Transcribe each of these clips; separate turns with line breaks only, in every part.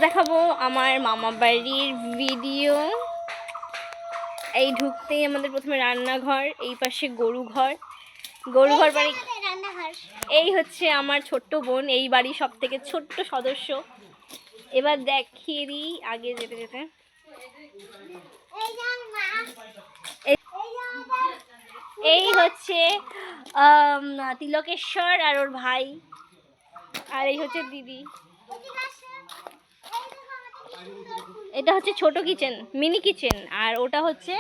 দেখাবো আমার মামা বাড়ির ভিডিও। এই ঢুকতেই আমাদের প্রথমে রান্নাঘর, এই পাশে গরু ঘর বাড়ি। এই হচ্ছে আমার ছোট্ট বোন, এই বাড়ির সব থেকে ছোট্ট সদস্য। এবার দেখিয়ে দিই আগে যেতে যেতে। এই হচ্ছে তিলকেশ্বর আর ওর ভাই, আর এই হচ্ছে দিদি। এটা হচ্ছে ছোট কিচেন, মিনি কিচেন, আর ওটা হচ্ছে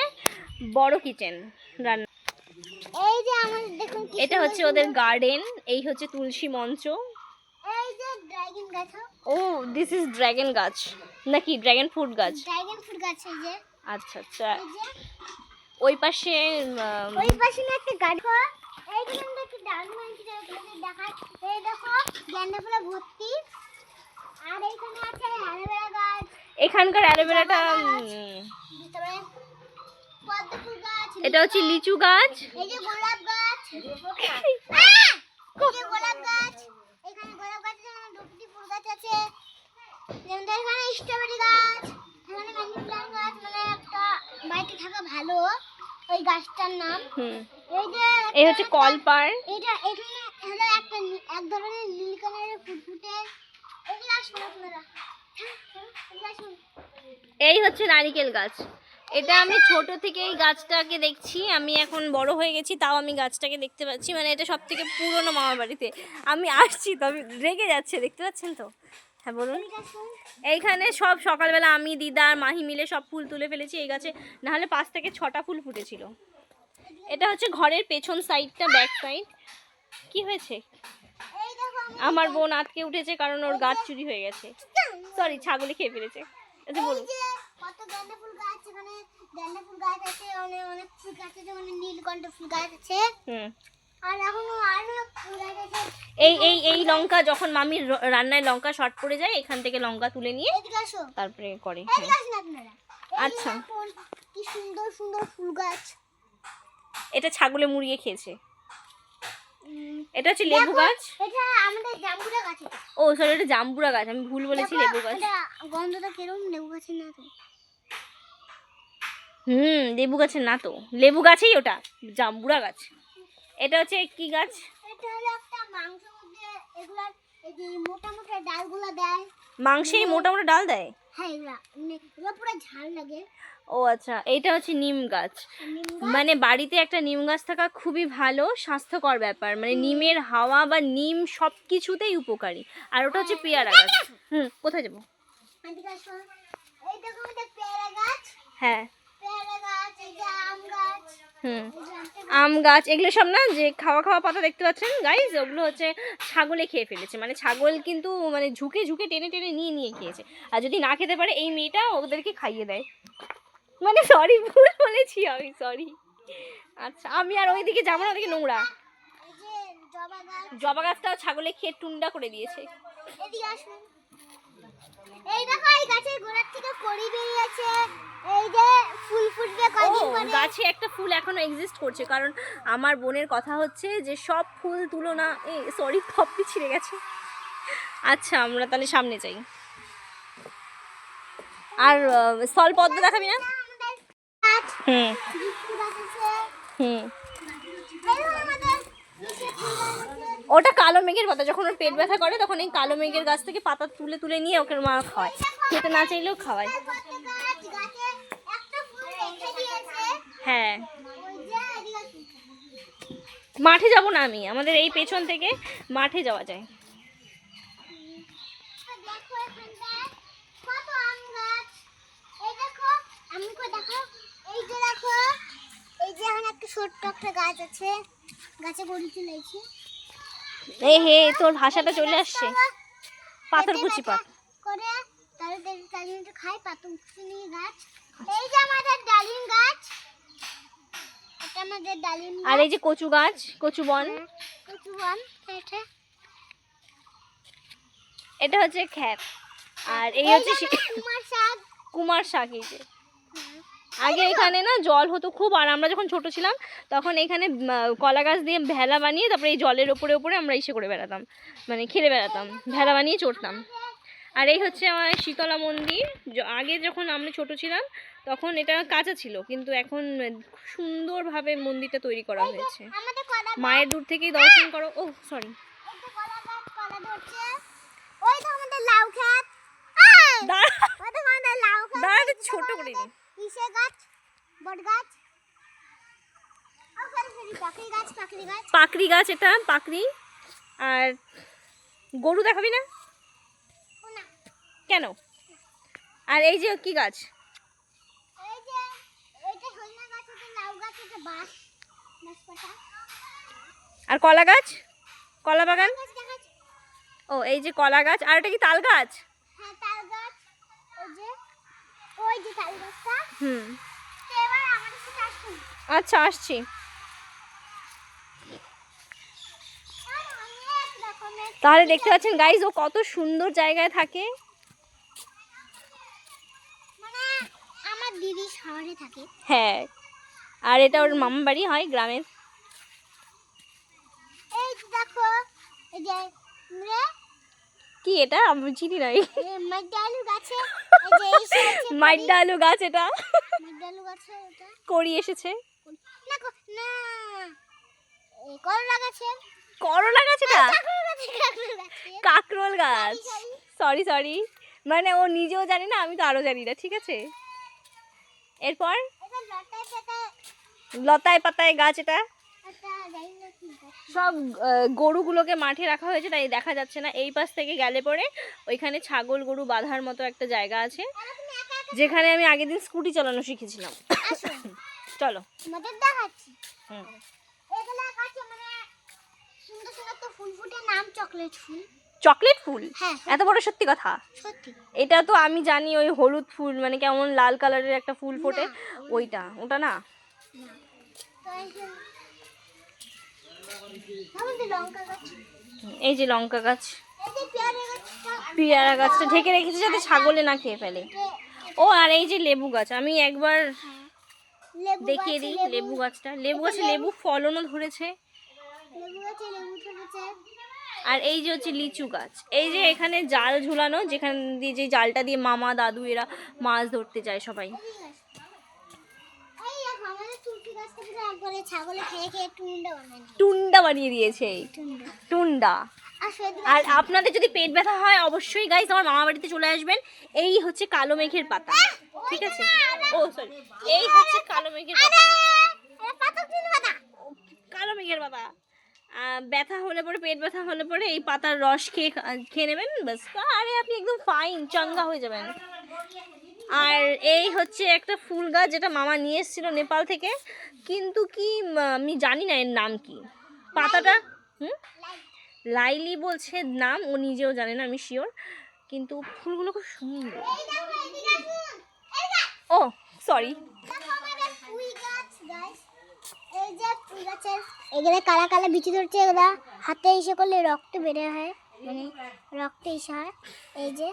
বড় কিচেন রান্না।
এই যে আমাদের দেখুন,
এটা হচ্ছে ওদের গার্ডেন। এই হচ্ছে তুলসী মঞ্চ।
এই যে ড্রাগন গাছ।
ও দিস ইজ ড্রাগন গাছ নাকি ড্রাগন ফ্রুট গাছ?
ড্রাগন ফ্রুট গাছ। এই যে
আচ্ছা আচ্ছা। ওই পাশে
না একটা গাড়ি। এইখানে দেখি ডালমা মানছি দেখায়। এই দেখো গেন্দা ফুলে ভর্তি। আর এইখানে আছে অ্যালোভেরা গাছ।
এখানকার অ্যালোভেরাটা
পদ্ম ফুল গাছ।
এটা হচ্ছে লিচু গাছ।
এই যে গোলাপ গাছ। এই যে গোলাপ গাছ। এখানে গোলাপ গাছ আছে, দুটি ফুল গাছ আছে। যেমন এখানে স্ট্রবেরি গাছ, এখানে ম্যাঙ্গো প্লান্ট গাছ। মানে একটা বাড়িতে থাকা ভালো ওই গাছটার নাম।
এই হচ্ছে কলপার।
এটা এখানে হলো একটা এক ধরনের নীল কালারের ফুটফুটে। এগুলো আসলে আপনারা
এই হচ্ছে নারকেল গাছ। এটা আমি ছোট থেকে এই গাছটাকে দেখছি, আমি এখন বড় হয়ে গেছি তাও আমি গাছটাকে দেখতে পাচ্ছি। মানে এটা সব থেকে পুরনো মামার বাড়িতে আমি আসছি, তো আমি রেগে যাচ্ছে, দেখতে পাচ্ছেন তো? হ্যাঁ বলুন। এইখানে সব সকালবেলা আমি, দিদা আর মাহি মিলে সব ফুল তুলে ফেলেছি এই গাছে, নাহলে 5 থেকে 6টা ফুল ফুটেছিল। এটা হচ্ছে ঘরের পেছন সাইডটা, ব্যাক সাইড। কি হয়েছে? আমার বোন আটকে উঠেছে কারণ ওর গাছ চুরি হয়ে গেছে। সরি, ছাগলে খেয়ে ফেলেছে। আচ্ছা বলুন।
কত গেন্দা ফুল গাছ, এখানে গেন্দা ফুল গাছ আছে, অনেক ফুল গাছ আছে, মানে নীলকণ্ঠ ফুল গাছ আছে। আর এখনো আরো ফুল গাছ আছে।
এই লঙ্কা যখন মামির রান্নায় লঙ্কা শর্ট পড়ে যায়, এখান থেকে লঙ্কা তুলে নিয়ে তারপরে করে। আচ্ছা,
কি সুন্দর সুন্দর ফুল গাছ।
এটা ছাগলে মুড়িয়ে খেয়েছে। এটা হচ্ছে লেবু গাছ।
এটা আমাদের জাম্বুরা গাছ।
ও সরি, এটা জাম্বুরা গাছ, আমি ভুল বলেছি, লেবু গাছ।
এটা গন্ধটা কিরকম? লেবু গাছের না তো?
লেবু গাছের না তো, লেবু গাছেই ওটা, জাম্বুরা গাছ। এটা হচ্ছে কি গাছ?
এটা হলো একটা মাংস মধ্যে এগুলা, এই যে মোটা মোটা ডালগুলো দেয়।
মাংসেই মোটা মোটা ডাল দেয়?
হ্যাঁ, এগুলা পুরো ঝাল লাগে।
ও আচ্ছা, এইটা হচ্ছে নিম গাছ। মানে বাড়িতে একটা নিম গাছ থাকা খুবই ভালো, স্বাস্থ্যকর ব্যাপার। মানে নিমের হাওয়া বা নিম সব কিছুতেই উপকারী। আর ওটা হচ্ছে পেয়ারা গাছ। কোথায় যাবো?
এই দেখো, এটা পেয়ারা গাছ।
হ্যাঁ,
পেয়ারা গাছ। এই যে আম গাছ।
আম গাছ। এগুলো সব না যে খাওয়া খাওয়া পাতা দেখতে পাচ্ছেন গাইজ, ওগুলো হচ্ছে ছাগলে খেয়ে ফেলেছে। মানে ছাগল কিন্তু মানে ঝুঁকে ঝুঁকে টেনে টেনে নিয়ে খেয়েছে। আর যদি না খেতে পারে এই মেয়েটা ওদেরকে খাইয়ে দেয়। মানে সরি, ভুল বলেছি আমি, সরি। আচ্ছা, আমি আর ওইদিকে যাবো না, ওদিকে নোংরা।
এই যে জবা গাছ।
জবা গাছটাও ছাগলে খেয়ে টুন্ডা করে দিয়েছে।
এদিকে আসুন। এই দেখো, এই গাছের গোড়ার থেকে কড়ি বেরিয়েছে। এই যে ফুল ফুটবে কয়দিন পরে।
গাছে একটা ফুল এখনো এক্সিস্ট করছে, কারণ আমার বোনের কথা হচ্ছে যে সব ফুল তুলো না। সরি, থপ্পি ছিঁড়ে গেছে। আচ্ছা, আমরা তাহলে সামনে যাই। আর স্থল পদ্ম দেখাবি না? ওটা কালো মেঘের পাতা। যখন ওর পেট ব্যথা করে তখন এই কালো মেঘের গাছ থেকে পাতা তুলে তুলে নিয়ে ওকে মা খাওয়ায়। খেতে না চাইলেও খাওয়ায়। হ্যাঁ, মাঠে যাব না আমি, আমাদের এই পেছন থেকে মাঠে যাওয়া যায়।
ছোট্ট একটা গাছ আছে, গাছে বড়ি চলেছে।
এই হে, তোর ভাষাটা চলে আসছে। পাথরকুচি পাত
করে তাদের ডালিমটা খাই। পাথরকুচি গাছ। এই যে আমাদের ডালিম গাছ, এটা আমাদের ডালিম।
আর এই যে কচু গাছ, কচু বন। এটা হচ্ছে খ্যাত। আর এই হচ্ছে কুমার শাক। এই যে আগে এখানে না জল হতো খুব, আর আমরা যখন ছোট ছিলাম তখন এখানে কলা গাছ দিয়ে ভেলা বানিয়ে তারপরে এই জলের ওপরে ওপরে আমরা ইসে করে বেড়াতাম, মানে খেলে বেড়াতাম, ভেলা বানিয়ে চড়তাম। আর এই হচ্ছে আমার শীতলা মন্দির। আগে যখন আমরা ছোট ছিলাম তখন এটা কাঁচা ছিল, কিন্তু এখন খুব সুন্দরভাবে মন্দিরটা তৈরি করা হয়েছে।
আমাদের কলা
মায়ের দূর থেকেই দর্শন করো। ও সরি,
এই যে কলা গাছ, কলা ধরছে। ওই তো আমাদের লাউ ক্ষেত। ওই তো আমাদের লাউ ক্ষেত।
দাঁড়া, ছোট করে দিন।
কিসে গাছ? বট গাছ। ও সরি পাকড়ি গাছ, পাকড়ি গাছ।
পাকড়ি গাছ, এটা পাকড়ি। আর গরু দেখাবি না
ও না,
কেন? আর এই যে কি গাছ?
এই যে এইটা সজনা গাছ, এটা লাউ গাছ, এটা বাঁশ, বাঁশ পাতা।
আর কলা গাছ, কলা বাগান।
গাছ দেখাচ্ছি।
ও এই যে কলা গাছ। আর এটা কি তাল গাছ?
হ্যাঁ তাল গাছ। ওই যে তাল গাছটা।
হুম,
তো এবার আমাদের সাথে আসুন।
আচ্ছা আসছি।
আর অনেক রকমের
তাহলে দেখতে পাচ্ছেন গাইজ, ও কত সুন্দর জায়গায় থাকে।
মানে আমার দিদি শহরে থাকে।
হ্যাঁ, আর এটা ওর মামা বাড়ি হয় গ্রামের।
এই যে দেখো, এই যে রে
কি এটা? আমি চিনি নাই।
মাইডালু গাছে, এই যে এই হচ্ছে
মাইডা আলু গাছ, এটা
মাইডালু গাছে এটা।
কড়ি এসেছে।
না না, এই করলা গাছে।
করলা গাছ, এটা
কাঁকরোল গাছে, কাঁকরোল গাছে।
কাকরোল গাছ।
Sorry,
সরি সরি, মানে ও নিজেও জানি না, আমি তো আরো জানি না। ঠিক আছে, এরপর
এটা লতায় পাতায়,
লতায় পাতায় গাছ। এটা
এটা জানি না কি গাছ।
সব গরুগুলোকে মাঠে রাখা হয়েছে, তাই দেখা যাচ্ছে না। এই পাশ থেকে গেলে পরে ওইখানে ছাগল গরু বাঁধার মতো একটা জায়গা আছে,
এবার তুমি একা একা
যেখানে আমি আগের দিন স্কুটি চালানো শিখেছিলাম।
আসো,
চলো।
তোমাদের দেখাচ্ছি।
হুম।
এগুলা গাছে মানে সুন্দর সুন্দর তো ফুল ফুটে, নাম চকলেট ফুল।
চকলেট ফুল?
হ্যাঁ
এত বড় সত্যি কথা?
সত্যি।
এটা তো আমি জানি, ওই হলুদ ফুল, মানে কেমন লাল কালারের একটা ফুল ফোটে,
না,
ওইটা, ওটা না।
না তো এই যে আমাদের লঙ্কা গাছ,
এই যে লঙ্কা গাছ,
এই যে পেয়ারা গাছটা,
পেয়ারা গাছটা ঢেকে রেখেছে যাতে ছাগলে না খেয়ে ফেলে। ও আর এই যে লেবু গাছ, আমি একবার
লেবু
দেখিয়ে
গাছে
দিই লেবু গাছটা। লেবু গাছে লেবু ফলনও ধরেছে।
লেবু গাছে লেবু ধরেছে।
আর এই যে হচ্ছে লিচু গাছ। এই যে এখানে জাল ঝুলানো, যেখান দিয়ে যে জালটা দিয়ে মামা দাদু এরা মাছ ধরতে যায় সবাই।
এই দেখো আমাদের তুলসী গাছটা পুরো একবারে ছাগলে খেয়ে খেয়ে টুন্ডা বানিয়ে দিয়েছে।
টুন্ডা বানিয়ে দিয়েছে,
টুন্ডা।
টুন্ডা।
আর সেদিন
আর আপনাদের যদি পেট ব্যথা হয় অবশ্যই গাইস আমার মামা বাড়িতে চলে আসবেন। এই হচ্ছে কালো মেঘের পাতা, ঠিক আছে? ও সরি, এই হচ্ছে কালো মেঘের পাতা।
এটা পাতা তুলে পাতা।
কালো মেঘের পাতা। ব্যথা হলে পরে, পেট ব্যথা হলে পরে এই পাতার রস খেয়ে নেবেন, ব্যাস। আরে আপনি একদম ফাইন, চাঙ্গা হয়ে যাবেন। আর এই হচ্ছে একটা ফুল গাছ, যেটা মামা নিয়ে এসেছিল নেপাল থেকে, কিন্তু কি আমি জানি না এর নাম কি। পাতাটা লাইলি বলছে নাম, ও নিজেও জানে না, আমি শিওর। কিন্তু ফুলগুলো খুব সুন্দর।
এই দেখো এদিকে আসুন। এই যে
ও সরি,
দেখো আমাদের ফুল গাছ গাইস। এই যে ফুল গাছের এগুলা কালা কালা বিচি ধরছে, এগুলা হাতে ইসে করলে রক্ত বের হয়, মানে রক্ত ইসে হয়। এই যে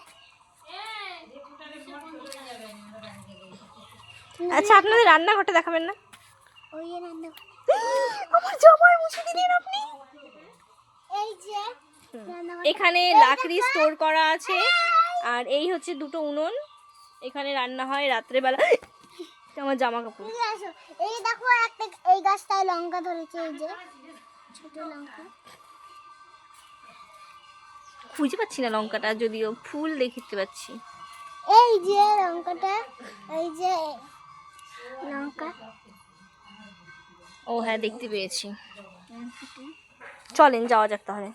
আচ্ছা আপনাদের রান্নাঘরটা দেখাবেন না?
ওই যে রান্না,
আমার জামাই মুছে দিলেন আপনি।
এই যে রান্নাঘর।
এখানে লাকড়ি স্টোর করা আছে, আর এই হচ্ছে দুটো উনুন, এখানে রান্না হয় রাত্রেবেলা। আমার জামা কাপড়।
এদিকে আসো। এই দেখো একটা এই গাছটায় লঙ্কা ধরেছে, এই যে ছোট লঙ্কা।
খুঁজে পাচ্ছি না লঙ্কাটা, যদিও ফুল দেখতে পাচ্ছি।
এই যে লঙ্কাটা, এই যে লঙ্কা।
ও হ্যাঁ, দেখতে পেয়েছি। চলেন যাওয়া যাক তাহলে।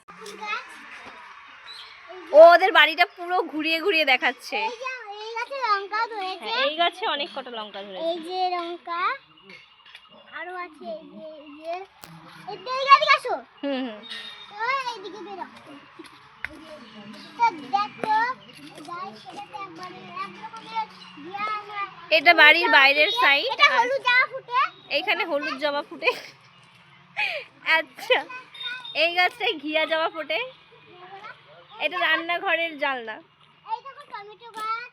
ও ওদের বাড়িটা পুরো ঘুরিয়ে ঘুরিয়ে দেখাচ্ছে।
এই যে এই গাছে লঙ্কা ধরেছে।
হ্যাঁ, এই গাছে অনেক কটা লঙ্কা ধরেছে।
এই যে লঙ্কা আরো আছে, এই যে এইদিকে আসো।
হুম হুম।
ওই এইদিকে বেরো। তো দেখো গাইস, এটাতে একবারে এক রকমের
এটা বাড়ির বাইরের সাইড।
এটা হলুদ জামা ফুটে।
এইখানে হলুদ জবা ফুটে। আচ্ছা, এই গাছটায় ঘিয়া জবা ফোটে। এটা রান্নাঘরের জানলা।
এই দেখো টমেটো গাছ,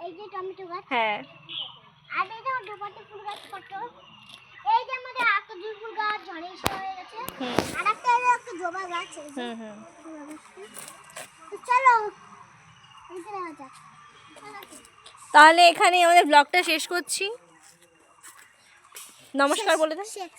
এই যে টমেটো গাছ।
হ্যাঁ,
আর এই দেখো ডোপাটি ফুল গাছ কত। এই যে আমাদের আতজুল ফুল গাছ ঝড়ে এসে হয়ে গেছে।
হুম
আর একটা জবা গাছ, এই যে
হুম।
জবা গাছটা। তো চলো ভিতরে যাওয়া যাক।
তাহলে এখানেই আমাদের ব্লগটা শেষ করছি। নমস্কার বলে দেন।
শেষ।